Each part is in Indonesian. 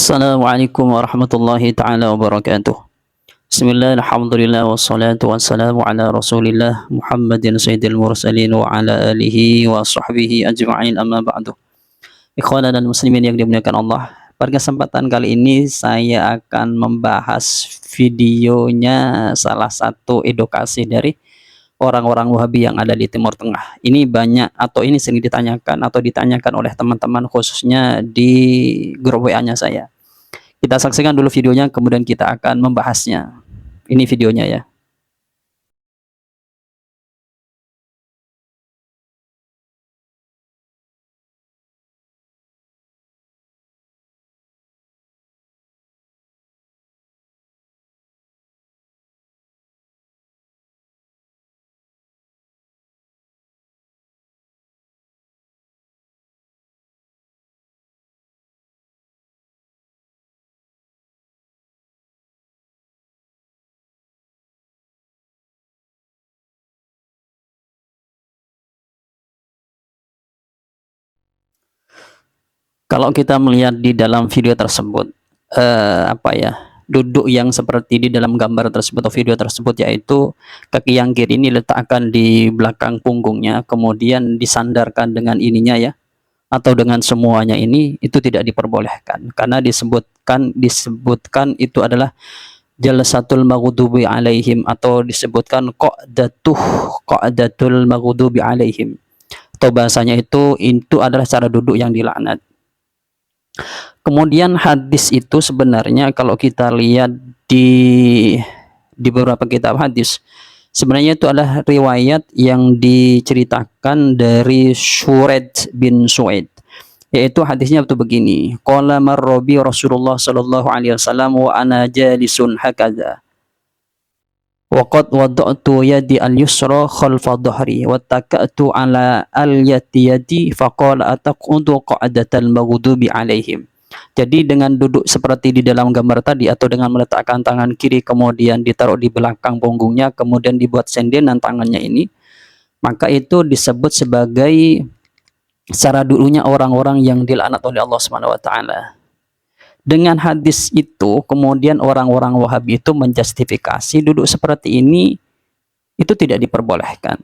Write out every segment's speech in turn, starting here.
Assalamualaikum warahmatullahi ta'ala wabarakatuh. Bismillah, alhamdulillah, wassalatu wassalamu ala rasulillah Muhammadin sayyidil mursalin wa ala alihi wa sahbihi ajma'in, amma ba'du. Ikhwan dan muslimin yang dimuliakan Allah, pada kesempatan kali ini saya akan membahas videonya salah satu edukasi dari orang-orang Wahabi yang ada di Timur Tengah. Ini banyak atau ini sering ditanyakan atau ditanyakan oleh teman-teman khususnya di grup WA-nya saya. Kita saksikan dulu videonya, kemudian kita akan membahasnya. Ini videonya ya. Kalau kita melihat di dalam video tersebut, duduk yang seperti di dalam gambar tersebut atau video tersebut, yaitu kaki yang kiri ini letakkan di belakang punggungnya, kemudian disandarkan dengan ininya ya, atau dengan semuanya ini, itu tidak diperbolehkan karena disebutkan itu adalah jalsatul maghdubi alaihim, atau disebutkan qa'datul maghdubi alaihim, atau bahasanya itu adalah cara duduk yang dilaknat. Kemudian hadis itu sebenarnya kalau kita lihat di beberapa kitab hadis, sebenarnya itu adalah riwayat yang diceritakan dari Syured bin Su'id, yaitu hadisnya itu begini: qala marrobi Rasulullah sallallahu alaihi wasallam wa ana jalisun hakadha wa qad wada'tu yadi al-yusra khalfa dhahri wa taka'tu ala al-yati faqala ataqudu qa'datal maghdubi alaihim. Jadi dengan duduk seperti di dalam gambar tadi, atau dengan meletakkan tangan kiri kemudian ditaruh di belakang punggungnya, kemudian dibuat sendenan tangannya ini, maka itu disebut sebagai cara dulunya orang-orang yang dilaknat oleh Allah Subhanahu wa taala. Dengan hadis itu kemudian orang-orang Wahabi itu menjustifikasi duduk seperti ini itu tidak diperbolehkan.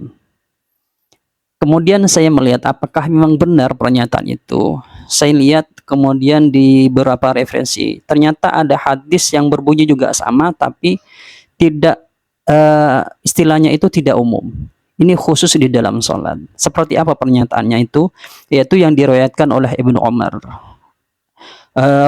Kemudian saya melihat apakah memang benar pernyataan itu. Saya lihat kemudian di beberapa referensi, ternyata ada hadis yang berbunyi juga sama, tapi tidak istilahnya itu tidak umum. Ini khusus di dalam sholat. Seperti apa pernyataannya itu? Yaitu yang diriwayatkan oleh Ibnu Umar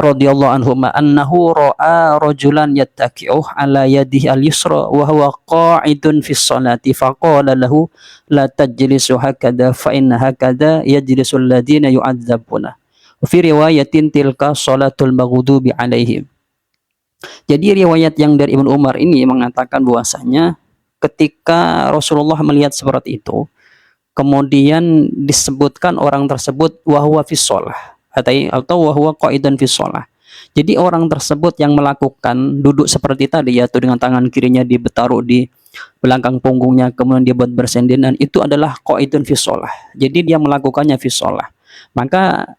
radhiyallahu anhu, annahu ra'a rajulan yattaqi'u ala yadihi al-yusra wa huwa qa'idun fi sholati faqala lahu la tajlisu hakada fa inna hakada yajlisu alladhina yu'adzabuna. Fi riwayatin tilka sholatul maghdubi alaihim. Jadi riwayat yang dari Ibnu Umar ini mengatakan bahwasanya ketika Rasulullah melihat seperti itu, kemudian disebutkan orang tersebut wahwa fi sholah atau wahwa qaidan fi sholah. Jadi orang tersebut yang melakukan duduk seperti tadi, yaitu dengan tangan kirinya ditaruh di belakang punggungnya kemudian dia buat bersendenan, itu adalah qaidun fi sholah. Jadi dia melakukannya fi sholah. Maka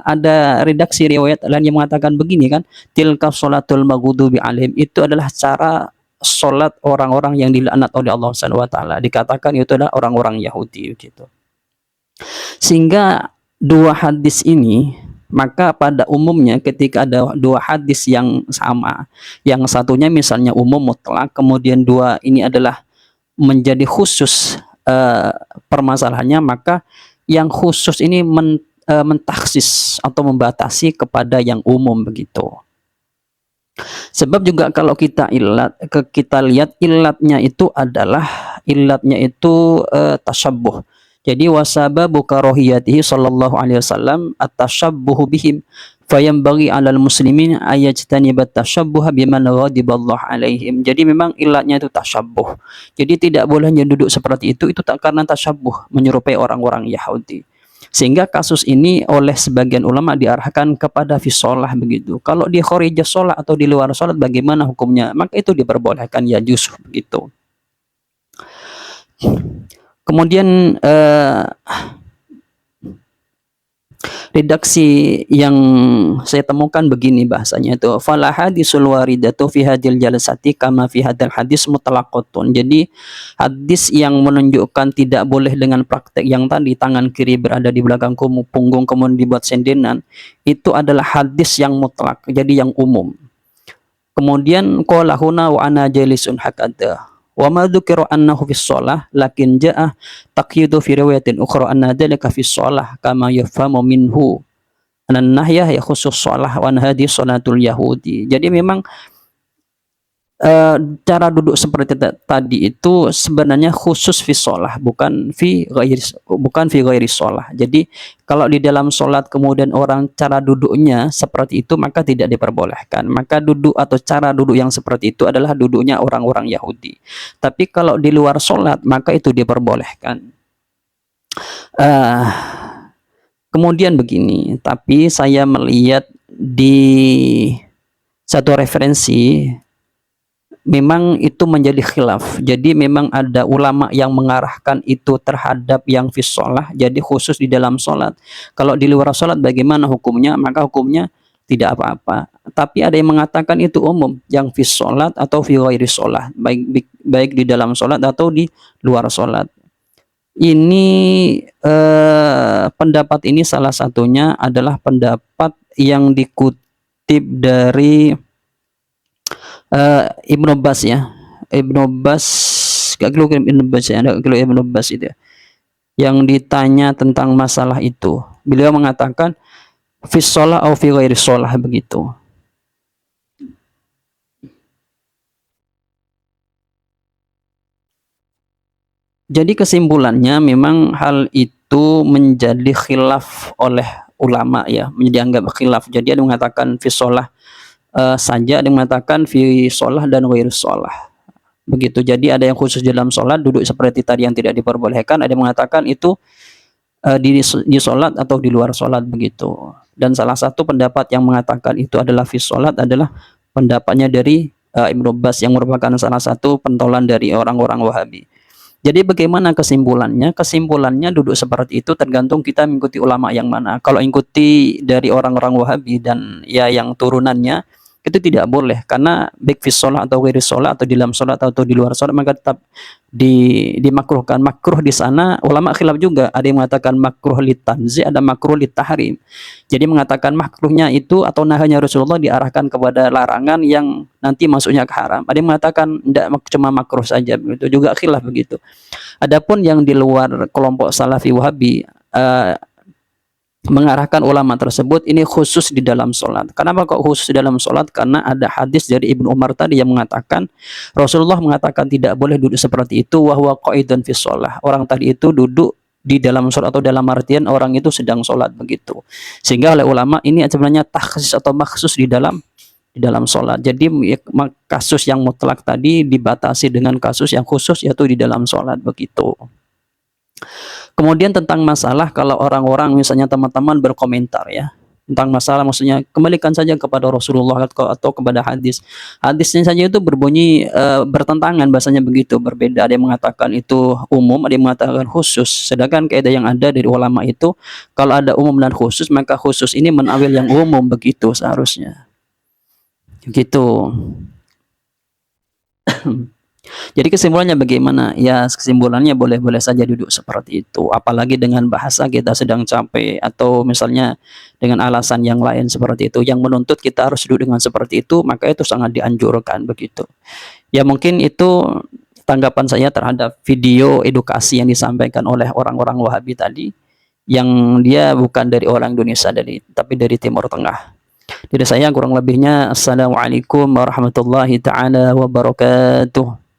ada redaksi riwayat lain yang mengatakan begini kan, tilka sholatul maghdubi alaihim, itu adalah cara sholat orang-orang yang dilaknat oleh Allah Subhanahu wa taala. Dikatakan itu adalah orang-orang Yahudi gitu. Sehingga dua hadis ini, maka pada umumnya ketika ada dua hadis yang sama, yang satunya misalnya umum mutlak, kemudian dua ini adalah menjadi khusus permasalahannya, maka yang khusus ini mentaksis atau membatasi kepada yang umum begitu. Sebab juga kalau kita lihat ilatnya itu adalah tasyabbuh. Jadi wasababu karohiyatihi sallallahu alaihi wasallam at-tasyabbuhu bihim, fayambaghi 'alal muslimin ayajtanibat tasyabbuha biman ghadiballahu alaihim. Jadi memang ilatnya itu tasyabbuh. Jadi tidak bolehnya duduk seperti itu tak karena tasyabbuh, menyerupai orang-orang Yahudi. Sehingga kasus ini oleh sebagian ulama diarahkan kepada fi sholah begitu. Kalau di kharijah sholat atau di luar sholat bagaimana hukumnya? Maka itu diperbolehkan, ya justru begitu. Kemudian Redaksi yang saya temukan begini bahasanya itu, fala hadisul waridatu fi hadil jalasati kama fi hadal hadis mutlaqatun. Jadi hadis yang menunjukkan tidak boleh dengan praktek yang tadi tangan kiri berada di belakang punggung kemudian dibuat sendenan, itu adalah hadis yang mutlak, jadi yang umum. Kemudian qala huna wa ana jalisun hakada wa ma dzukira annahu fi shalah lakin jaa taqyidu fi riwayatin ukhra anna dzalika fi shalah kama yafhamu minhu anan nahyah ya khusus shalah wa hadi salatul yahudi. Jadi memang cara duduk seperti tadi itu sebenarnya khusus fi shalah, bukan fi ghairi shalah. Jadi kalau di dalam sholat kemudian orang cara duduknya seperti itu maka tidak diperbolehkan. Maka duduk atau cara duduk yang seperti itu adalah duduknya orang-orang Yahudi. Tapi kalau di luar sholat maka itu diperbolehkan. Kemudian begini, tapi saya melihat di satu referensi memang itu menjadi khilaf. Jadi memang ada ulama yang mengarahkan itu terhadap yang fis sholah, jadi khusus di dalam sholat. Kalau di luar sholat bagaimana hukumnya? Maka hukumnya tidak apa-apa. Tapi ada yang mengatakan itu umum, yang fis sholat atau fi ghairi sholah, baik di dalam sholat atau di luar sholat. Ini pendapat ini salah satunya adalah pendapat yang dikutip dari Ibnu Abbas ya. Ibnu Abbas, gak kilo Ibnu Abbas ya, ada kilo Ibnu Abbas itu ya, yang ditanya tentang masalah itu. Beliau mengatakan fi shalah atau fi ghairi shalah begitu. Jadi kesimpulannya memang hal itu menjadi khilaf oleh ulama ya, menjadi anggap khilaf. Jadi ada yang mengatakan fi shalah saja, ada yang mengatakan fi sholah dan ghairi sholah begitu. Jadi ada yang khusus dalam sholat duduk seperti tadi yang tidak diperbolehkan, ada yang mengatakan itu di sholat atau di luar sholat begitu. Dan salah satu pendapat yang mengatakan itu adalah fi sholat adalah pendapatnya dari Ibnu Abbas yang merupakan salah satu pentolan dari orang-orang Wahabi. Jadi bagaimana kesimpulannya? Kesimpulannya duduk seperti itu tergantung kita mengikuti ulama yang mana. Kalau ikuti dari orang-orang Wahabi dan ya yang turunannya, itu tidak boleh, karena baik fi sholat atau ghairi sholat atau di dalam sholat atau di luar sholat maka tetap dimakruhkan. Makruh di sana ulama khilaf juga, ada yang mengatakan makruh litanzi, ada makruh litahrim. Jadi mengatakan makruhnya itu atau nahanya Rasulullah diarahkan kepada larangan yang nanti masuknya ke haram. Ada yang mengatakan tidak, cuma makruh saja, begitu juga khilaf begitu. Adapun yang di luar kelompok Salafi Wahabi mengarahkan ulama tersebut ini khusus di dalam sholat. Kenapa kok khusus di dalam sholat? Karena ada hadis dari Ibnu Umar tadi yang mengatakan Rasulullah mengatakan tidak boleh duduk seperti itu wahwa qaidun fi sholah. Orang tadi itu duduk di dalam sholat atau dalam artian orang itu sedang sholat begitu. Sehingga oleh ulama ini sebenarnya takhsis atau maksus di dalam sholat. Jadi kasus yang mutlak tadi dibatasi dengan kasus yang khusus yaitu di dalam sholat begitu. Kemudian tentang masalah kalau orang-orang misalnya teman-teman berkomentar ya tentang masalah, maksudnya kembalikan saja kepada Rasulullah atau kepada hadis. Hadisnya saja itu berbunyi bertentangan, bahasanya begitu, berbeda. Ada yang mengatakan itu umum, ada yang mengatakan khusus. Sedangkan kaidah yang ada dari ulama itu kalau ada umum dan khusus maka khusus ini menambil yang umum begitu seharusnya. Gitu. Jadi kesimpulannya bagaimana? Ya kesimpulannya boleh-boleh saja duduk seperti itu. Apalagi dengan bahasa kita sedang capek atau misalnya dengan alasan yang lain seperti itu yang menuntut kita harus duduk dengan seperti itu, maka itu sangat dianjurkan begitu. Ya mungkin itu tanggapan saya terhadap video edukasi yang disampaikan oleh orang-orang Wahabi tadi, yang dia bukan dari orang Indonesia tapi dari Timur Tengah. Dari saya kurang lebihnya, assalamualaikum warahmatullahi taala wabarakatuh.